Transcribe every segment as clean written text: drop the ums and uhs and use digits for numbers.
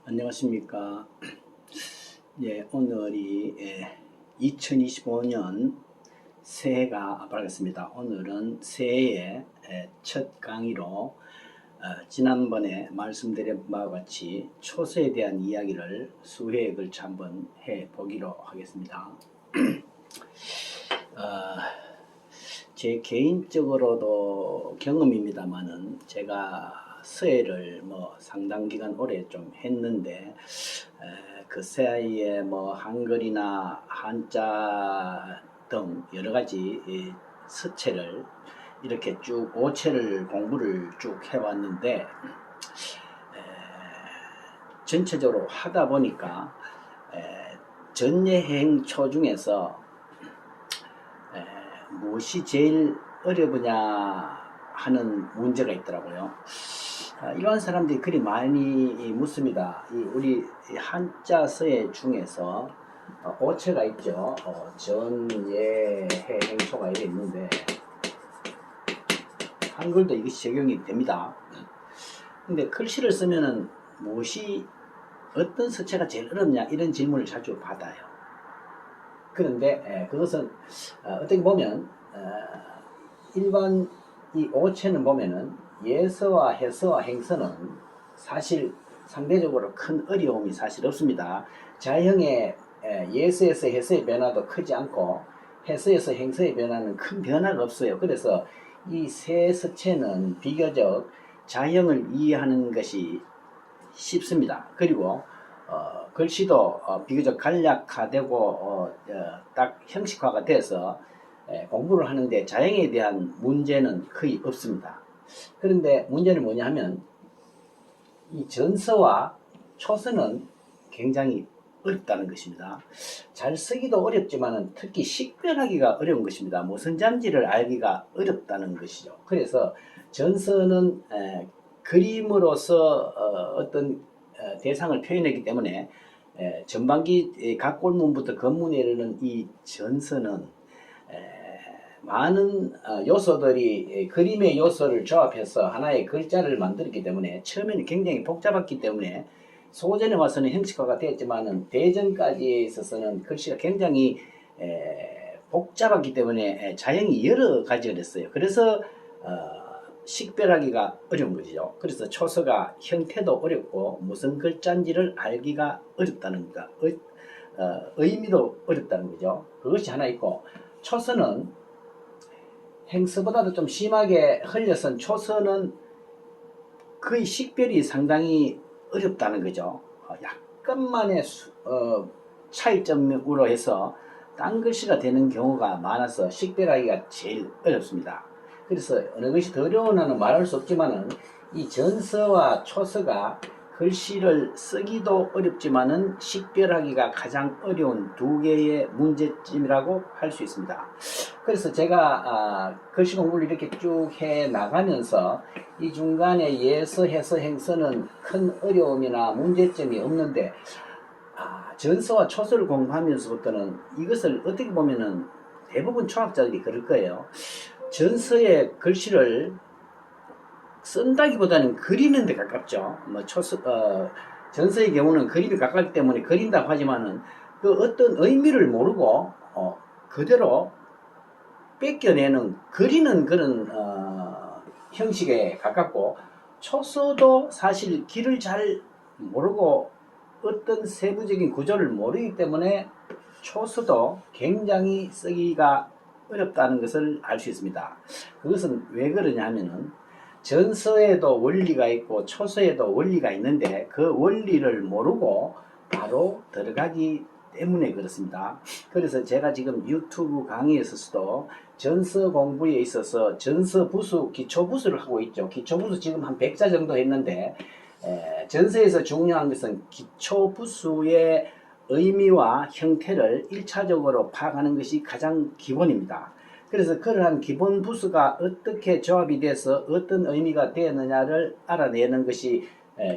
안녕하십니까. 예, 오늘이 2025년 새해가 밝았습니다. 오늘은 새해의 첫 강의로 지난번에 말씀드린 바와 같이 초서에 대한 이야기를 수회에 걸쳐 한번 해보기로 하겠습니다. 제 개인적으로도 경험입니다만은 제가 서예를 상당 기간 오래 좀 했는데 그 사이에 한글이나 한자 등 여러 가지 서체를 이렇게 쭉 5체를 공부를 쭉 해왔는데 전체적으로 하다 보니까 전예행초 중에서 무엇이 제일 어려우냐 하는 문제가 있더라고요. 이러한 사람들이 그리 많이 묻습니다. 우리 한자 서예 중에서 오체가 있죠. 전, 예, 해, 행초가 이렇게 있는데 한글도 이것이 적용이 됩니다. 근데 글씨를 쓰면은 무엇이 어떤 서체가 제일 어렵냐 이런 질문을 자주 받아요. 그런데 그것은 어떻게 보면 일반 이 오체는 보면은 예서와 해서와 행서는 사실 상대적으로 큰 어려움이 사실 없습니다. 자형의 예서에서 해서의 변화도 크지 않고 해서에서 행서의 변화는 큰 변화가 없어요. 그래서 이 세 서체는 비교적 자형을 이해하는 것이 쉽습니다. 그리고 글씨도 비교적 간략화되고 딱 형식화가 돼서 공부를 하는데 자형에 대한 문제는 거의 없습니다. 그런데 문제는 뭐냐 하면 이 전서와 초서는 굉장히 어렵다는 것입니다. 잘 쓰기도 어렵지만 특히 식별하기가 어려운 것입니다. 무슨 잔지를 알기가 어렵다는 것이죠. 그래서 전서는 그림으로서 어떤 대상을 표현했기 때문에 전반기 각골문부터 건문에 이르는 이 전서는 많은 요소들이 그림의 요소를 조합해서 하나의 글자를 만들었기 때문에 처음에는 굉장히 복잡했기 때문에 소전에 와서는 형식화가 되었지만 대전까지에 있어서는 글씨가 굉장히 복잡했기 때문에 자형이 여러 가지가 됐어요. 그래서 식별하기가 어려운 것이죠. 그래서 초서가 형태도 어렵고 무슨 글자인지를 알기가 어렵다는 것, 의미도 어렵다는 거죠. 그것이 하나 있고, 초서는 행서보다도 좀 심하게 흘려선 초서는 거의 식별이 상당히 어렵다는 거죠. 약간만의 차이점으로 해서 딴 글씨가 되는 경우가 많아서 식별하기가 제일 어렵습니다. 그래서 어느 것이 더 어려우냐는 말할 수 없지만은 이 전서와 초서가 글씨를 쓰기도 어렵지만은 식별하기가 가장 어려운 두 개의 문제점이라고 할 수 있습니다. 그래서 제가 글씨 공부를 이렇게 쭉 해 나가면서 이 중간에 예서, 해서, 행서는 큰 어려움이나 문제점이 없는데 전서와 초서를 공부하면서부터는 이것을 어떻게 보면은 대부분 초학자들이 그럴 거예요. 전서의 글씨를 쓴다기보다는 그리는 데 가깝죠. 전서의 경우는 그림이 가깝기 때문에 그린다고 하지만은 그 어떤 의미를 모르고 그대로 뺏겨내는 그리는 그런 형식에 가깝고, 초서도 사실 길을 잘 모르고 어떤 세부적인 구조를 모르기 때문에 초서도 굉장히 쓰기가 어렵다는 것을 알 수 있습니다. 그것은 왜 그러냐 하면은 전서에도 원리가 있고 초서에도 원리가 있는데 그 원리를 모르고 바로 들어가기 때문에 그렇습니다. 그래서 제가 지금 유튜브 강의에서도 전서 공부에 있어서 전서 부수, 기초 부수를 하고 있죠. 기초 부수 지금 한 100자 정도 했는데 전서에서 중요한 것은 기초 부수의 의미와 형태를 1차적으로 파악하는 것이 가장 기본입니다. 그래서 그러한 기본 부수가 어떻게 조합이 돼서 어떤 의미가 되었느냐를 알아내는 것이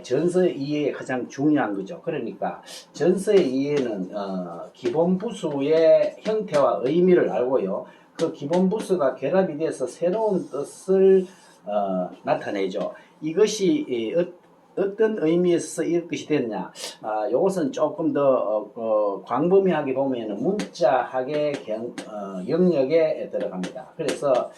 전서 이해에 가장 중요한 거죠. 그러니까 전서의 이해는 기본 부수의 형태와 의미를 알고요. 그 기본 부수가 결합이 돼서 새로운 뜻을 나타내죠. 이것이 어떤 의미에서 이런 것이 됐냐? 이것은 조금 더 광범위하게 보면 문자학의 영역에 들어갑니다. 그래서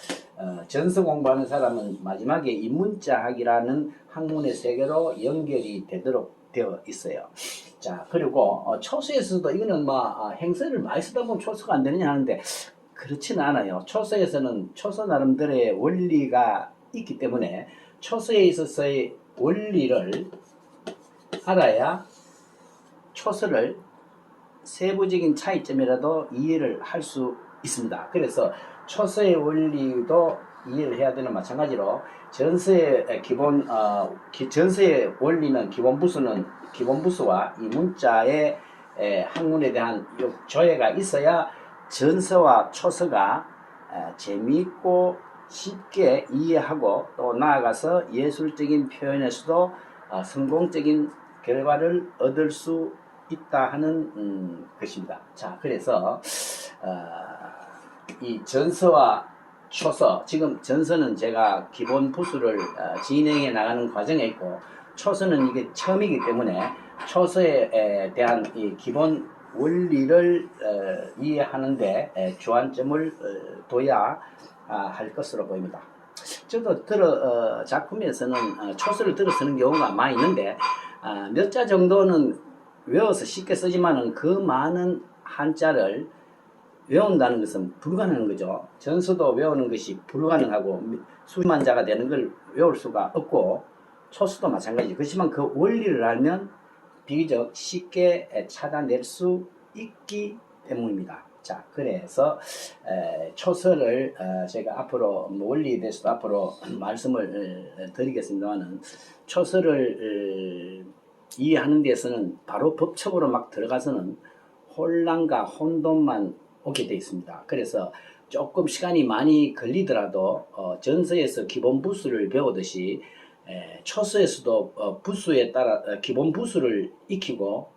전서 공부하는 사람은 마지막에 이 문자학이라는 학문의 세계로 연결이 되도록 되어 있어요. 자, 그리고 초서에서도 이거는 행서를 많이 쓰다 보면 초서가 안 되느냐 하는데 그렇지는 않아요. 초서에서는 초서 나름대로의 원리가 있기 때문에 초서에 있어서의 원리를 알아야 초서를 세부적인 차이점이라도 이해를 할 수 있습니다. 그래서 초서의 원리도 이해를 해야 되는 마찬가지로 전서의 전서의 원리는 기본부수와 이 문자의 학문에 대한 조예가 있어야 전서와 초서가 재미있고 쉽게 이해하고 또 나아가서 예술적인 표현에서도 성공적인 결과를 얻을 수 있다 하는 것입니다. 자, 그래서 이 전서와 초서, 지금 전서는 제가 기본 부수를 진행해 나가는 과정에 있고 초서는 이게 처음이기 때문에 초서에 대한 이 기본 원리를 이해하는데 주안점을 둬야 할 것으로 보입니다. 저도 작품에서는 초서를 들어 쓰는 경우가 많이 있는데 몇 자 정도는 외워서 쉽게 쓰지만은 그 많은 한자를 외운다는 것은 불가능한 거죠. 전서도 외우는 것이 불가능하고 수만 자가 되는 걸 외울 수가 없고 초서도 마찬가지. 그렇지만 그 원리를 알면 비교적 쉽게 찾아낼 수 있기 때문입니다. 자, 그래서 초서를 제가 앞으로 원리에 대해서도 앞으로 말씀을 드리겠습니다만은 초서를 이해하는 데서는 바로 법적으로 막 들어가서는 혼란과 혼돈만 오게 되어 있습니다. 그래서 조금 시간이 많이 걸리더라도 전서에서 기본 부수를 배우듯이 초서에서도 부수에 따라 기본 부수를 익히고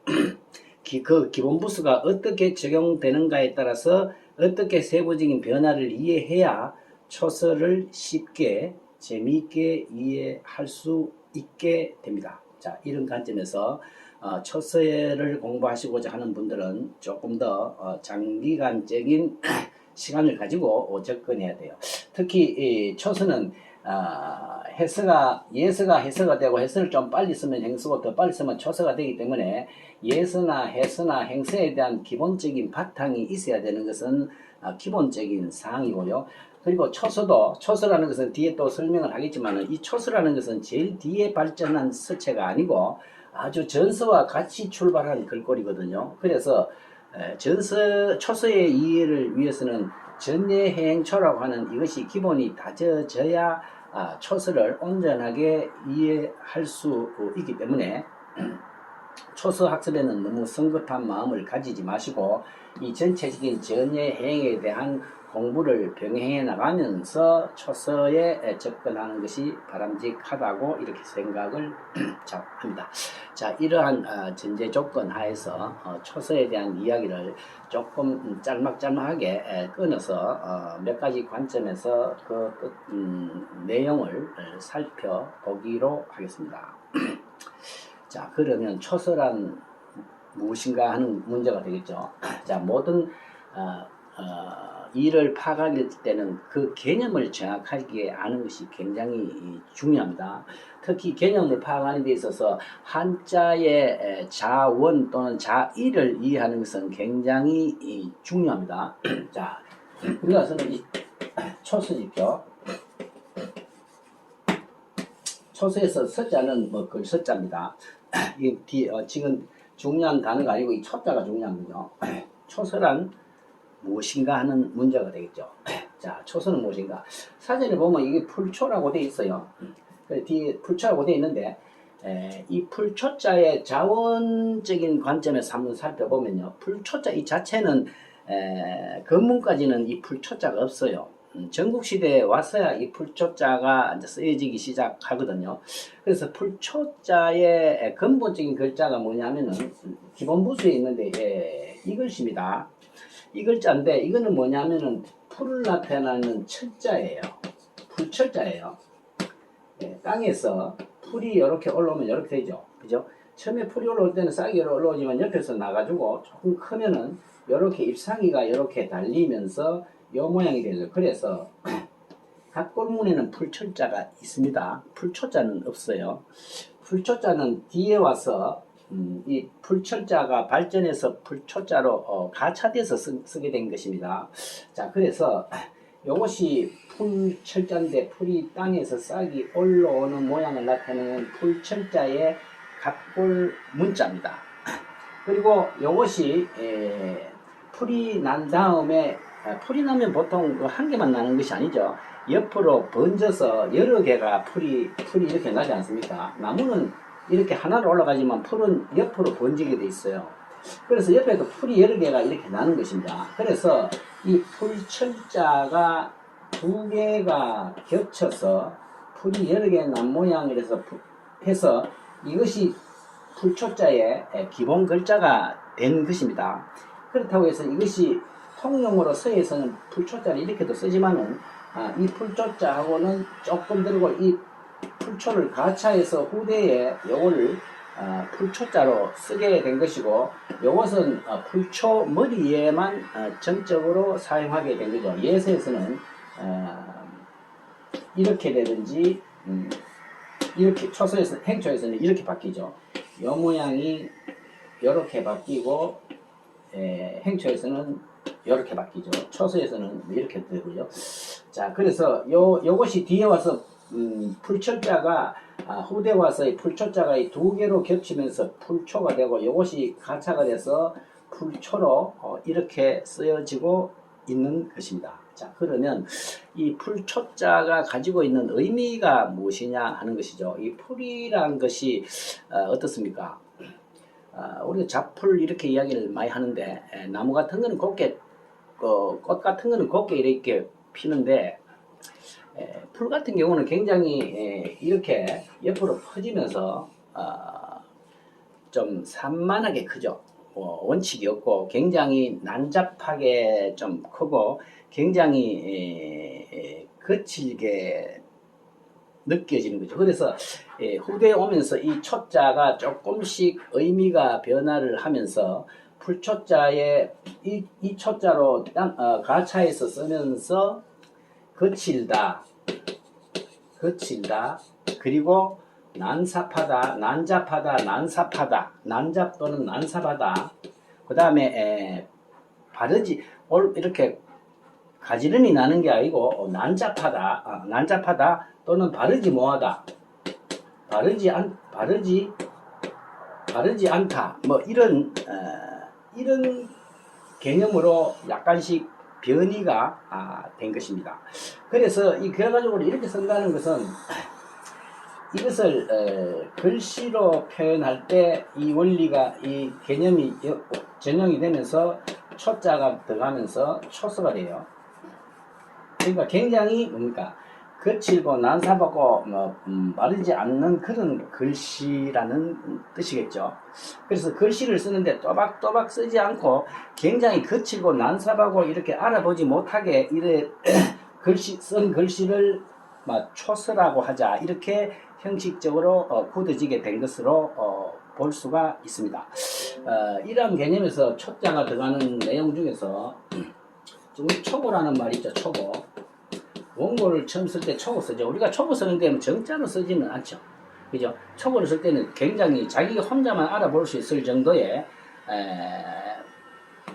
그 기본 부수가 어떻게 적용되는가에 따라서 어떻게 세부적인 변화를 이해해야 초서를 쉽게 재미있게 이해할 수 있게 됩니다. 자, 이런 관점에서 초서를 공부하시고자 하는 분들은 조금 더 장기간적인 시간을 가지고 접근해야 돼요. 특히 이 초서는 예서가 해서가 되고 해서를 좀 빨리 쓰면 행서고 더 빨리 쓰면 초서가 되기 때문에 예서나 해서나 행서에 대한 기본적인 바탕이 있어야 되는 것은 기본적인 사항이고요. 그리고 초서라는 것은 뒤에 또 설명을 하겠지만 이 초서라는 것은 제일 뒤에 발전한 서체가 아니고 아주 전서와 같이 출발한 글꼴이거든요. 그래서 초서의 이해를 위해서는 전예행초라고 하는 이것이 기본이 다져져야 초서를 온전하게 이해할 수 있기 때문에 초서 학습에는 너무 성급한 마음을 가지지 마시고 이 전체적인 전예행에 대한 공부를 병행해 나가면서 초서에 접근하는 것이 바람직하다고 이렇게 생각을 합니다. 자, 이러한 전제 조건 하에서 초서에 대한 이야기를 조금 짤막짤막하게 끊어서 몇 가지 관점에서 그 내용을 살펴보기로 하겠습니다. 자, 그러면 초서란 무엇인가 하는 문제가 되겠죠. 자, 모든 일을 파악할 때는 그 개념을 정확하게 아는 것이 굉장히 중요합니다. 특히 개념을 파악하는 데 있어서 한자의 자원 또는 자의를 이해하는 것은 굉장히 중요합니다. 자, 우리가서는 이 초서지죠. 초서에서 서자는 글서자입니다. 지금 중요한 단어가 아니고 이 초자가 중요한 거죠. 초서란 무엇인가 하는 문제가 되겠죠. 자, 초서는 무엇인가? 사전에 보면 이게 풀초라고 되어 있어요. 뒤에 풀초라고 되어 있는데 이 풀초자의 자원적인 관점에서 한번 살펴보면요. 풀초자 이 자체는 근문까지는 이 풀초자가 없어요. 전국시대에 와서야 이 풀초자가 이제 쓰여지기 시작하거든요. 그래서 풀초자의 근본적인 글자가 뭐냐면은 기본부수에 있는데 이 글씨입니다. 이 글자인데 이거는 뭐냐면은 풀을 나타내는 철자예요. 풀철자예요. 땅에서 풀이 이렇게 올라오면 이렇게 되죠. 그죠? 처음에 풀이 올라올 때는 싹이 올라오지만 옆에서 나가지고 조금 크면은 이렇게 잎사귀가 이렇게 달리면서 요 모양이 되죠. 그래서 갓골문에는 풀철자가 있습니다. 풀초자는 없어요. 풀초자는 뒤에 와서 이 풀철자가 발전해서 풀초자로 가차돼서 쓰게 된 것입니다. 자, 그래서 이것이 풀철자인데 풀이 땅에서 싹이 올라오는 모양을 나타내는 풀철자의 갓골 문자입니다. 그리고 이것이 풀이 난 다음에 풀이 나면 보통 한 개만 나는 것이 아니죠. 옆으로 번져서 여러 개가 풀이 이렇게 나지 않습니까? 나무는 이렇게 하나로 올라가지만 풀은 옆으로 번지게 돼 있어요. 그래서 옆에도 풀이 여러 개가 이렇게 나는 것입니다. 그래서 이 풀철자가 두 개가 겹쳐서 풀이 여러 개 난 모양이라서 해서 이것이 풀초자의 기본 글자가 된 것입니다. 그렇다고 해서 이것이 통용으로 서에서는 풀초자를 이렇게도 쓰지만은 이 풀초자하고는 조금 다르고 이 풀초를 가차해서 후대에 요거를 풀초자로 쓰게 된 것이고 요것은 풀초 머리에만 정적으로 사용하게 된 거죠. 예서에서는 이렇게 되든지 이렇게 초서에서 행초에서는 이렇게 바뀌죠. 요 모양이 이렇게 바뀌고 행초에서는 이렇게 바뀌죠. 초서에서는 이렇게 되고요. 자, 그래서 요것이 뒤에 와서 풀철자가 후대 와서 이 풀초자가 이 두 개로 겹치면서 풀초가 되고 요것이 가차가 돼서 풀초로 이렇게 쓰여지고 있는 것입니다. 자, 그러면 이 풀초자가 가지고 있는 의미가 무엇이냐 하는 것이죠. 이 풀이란 것이 어떻습니까? 우리가 잡풀 이렇게 이야기를 많이 하는데 나무 같은 거는 곱게 꽃 같은 거는 곱게 이렇게 피는데 풀 같은 경우는 굉장히 이렇게 옆으로 퍼지면서 좀 산만하게 크죠. 원칙이 없고 굉장히 난잡하게 좀 크고 굉장히 거칠게 느껴지는 거죠. 그래서 후대에 오면서 이 초자가 조금씩 의미가 변화를 하면서 풀초자의 이 초자로 가차해서 쓰면서 거칠다, 그리고 난삽하다, 난잡하다, 난삽하다, 난잡 또는 난삽하다. 그 다음에 이렇게 가지런히 나는 게 아니고 난잡하다 또는 바르지 못하다, 바르지 않다. 뭐 이런 개념으로 약간씩 변이가 된 것입니다. 그래서 이 결과적으로 이렇게 쓴다는 것은 이것을 글씨로 표현할 때 이 원리가 이 개념이 전용이 되면서 초자가 들어가면서 초서가 돼요. 그러니까 굉장히 뭡니까? 거칠고 난삽하고 마르지 않는 그런 글씨라는 뜻이겠죠. 그래서 글씨를 쓰는데 또박또박 쓰지 않고 굉장히 거칠고 난삽하고 이렇게 알아보지 못하게 이래 쓴 글씨를 초서라고 하자, 이렇게 형식적으로 굳어지게 된 것으로 볼 수가 있습니다. 이러한 개념에서 초자가 들어가는 내용 중에서 우리 초고라는 말이 있죠. 초고. 원고를 처음 쓸 때 초고 쓰죠. 우리가 초고 쓰는 데는 정자로 쓰지는 않죠. 그죠? 초고를 쓸 때는 굉장히 자기가 혼자만 알아볼 수 있을 정도의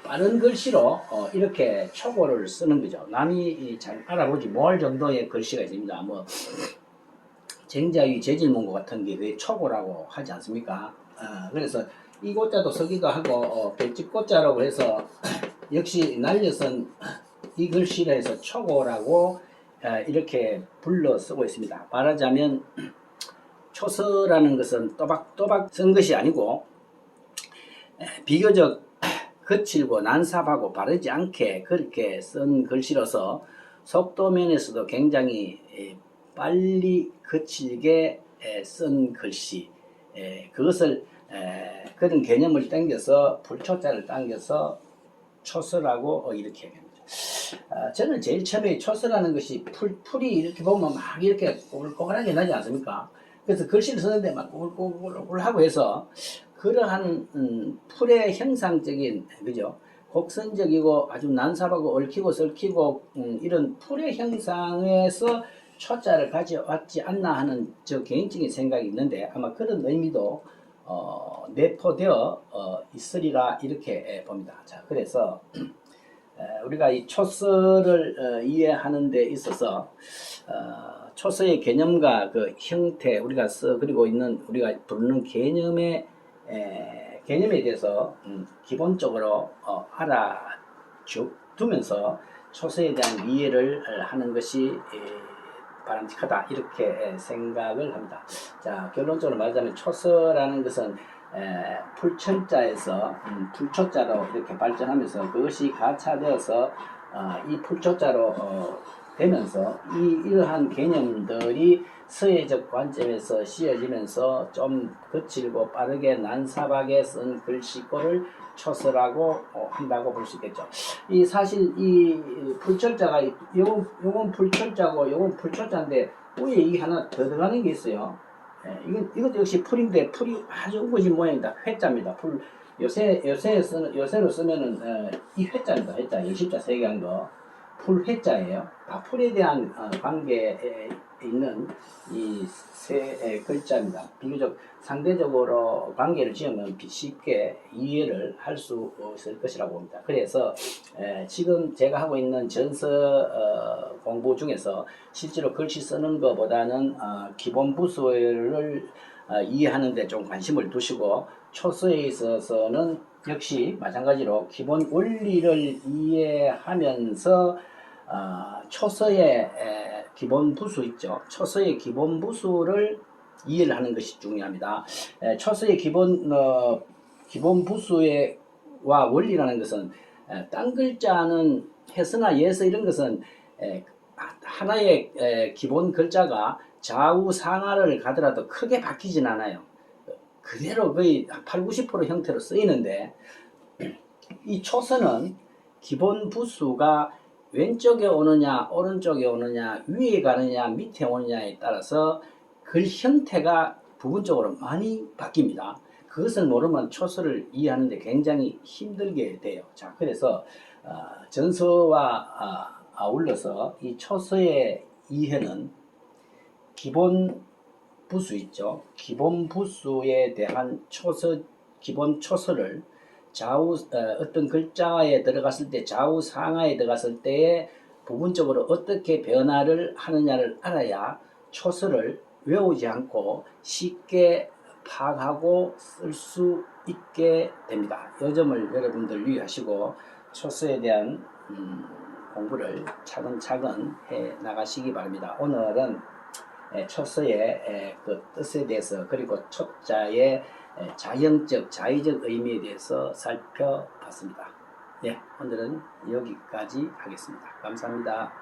빠른 글씨로 이렇게 초고를 쓰는 거죠. 남이 잘 알아보지 못할 정도의 글씨가 있습니다. 뭐 쟁자위 재질문고 같은 게 그게 초고라고 하지 않습니까? 그래서 이 고자도 쓰기도 하고 별집고자라고 해서 역시 날려선 이 글씨를 해서 초고라고 이렇게 불러 쓰고 있습니다. 말하자면 초서라는 것은 또박또박 쓴 것이 아니고 비교적 거칠고 난삽하고 바르지 않게 그렇게 쓴 글씨로서 속도 면에서도 굉장히 빨리 거칠게 쓴 글씨, 그것을 그런 개념을 당겨서 불초자를 당겨서 초서라고 이렇게 얘기합니다. 저는 제일 처음에 초서라는 것이 풀이 이렇게 보면 막 이렇게 꼬글꼬글하게 나지 않습니까? 그래서 글씨를 쓰는데 막 꿀꿀꿀꿀 하고 해서 그러한 풀의 형상적인 그죠? 곡선적이고 아주 난삽하고 얽히고 설키고 이런 풀의 형상에서 초자를 가져왔지 않나 하는 저 개인적인 생각이 있는데 아마 그런 의미도 내포되어 있으리라 이렇게 봅니다. 자, 그래서 우리가 이 초서를 이해하는 데 있어서 초서의 개념과 그 형태 우리가 그리고 있는 우리가 부르는 개념에 대해서 기본적으로 알아두면서 초서에 대한 이해를 하는 것이 바람직하다 이렇게 생각을 합니다. 자, 결론적으로 말하자면 초서라는 것은 풀철자에서 풀초자로 이렇게 발전하면서 그것이 가차되어서 이 풀초자로 되면서 이러한 개념들이 서예적 관점에서 씌워지면서 좀 거칠고 빠르게 난삽하게 쓴 글씨꼴을 초서라고 한다고 볼 수 있겠죠. 이 사실 이 풀철자가 요건 풀철자고 요건 풀초자인데 위에 이 하나 더 들어가는 게 있어요. 이것도 역시 풀인데 풀이 아주 우거진 모양이다. 회자입니다. 풀 요새로 쓰면은 이 회자입니다. 회자 예십자 세 개 한 거. 풀 회자예요. 다 풀에 대한 관계에 있는 이 세 글자입니다. 비교적 상대적으로 관계를 지으면 쉽게 이해를 할 수 있을 것이라고 봅니다. 그래서 지금 제가 하고 있는 전서 공부 중에서 실제로 글씨 쓰는 것보다는 기본 부수를 이해하는 데 좀 관심을 두시고 초서에 있어서는 역시 마찬가지로 기본 원리를 이해하면서 초서의 기본 부수 있죠. 초서의 기본 부수를 이해를 하는 것이 중요합니다. 초서의 기본 부수와 원리라는 것은 딴 글자는 해서나 예서 이런 것은 하나의 기본 글자가 좌우 상하를 가더라도 크게 바뀌진 않아요. 그대로 거의 8, 90% 형태로 쓰이는데 이 초서는 기본 부수가 왼쪽에 오느냐 오른쪽에 오느냐 위에 가느냐 밑에 오느냐에 따라서 글 형태가 부분적으로 많이 바뀝니다. 그것을 모르면 초서를 이해하는 데 굉장히 힘들게 돼요. 자, 그래서 전서와 아울러서 이 초서의 이해는 기본 부수 있죠. 기본 부수에 대한 기본 초서를 어떤 글자에 들어갔을 때 좌우 상하에 들어갔을 때에 부분적으로 어떻게 변화를 하느냐를 알아야 초서를 외우지 않고 쉽게 파악하고 쓸 수 있게 됩니다. 이 점을 여러분들 유의하시고 초서에 대한 공부를 차근차근 해 나가시기 바랍니다. 오늘은 초서의 그 뜻에 대해서 그리고 초자의 자형적, 자의적 의미에 대해서 살펴봤습니다. 네, 오늘은 여기까지 하겠습니다. 감사합니다.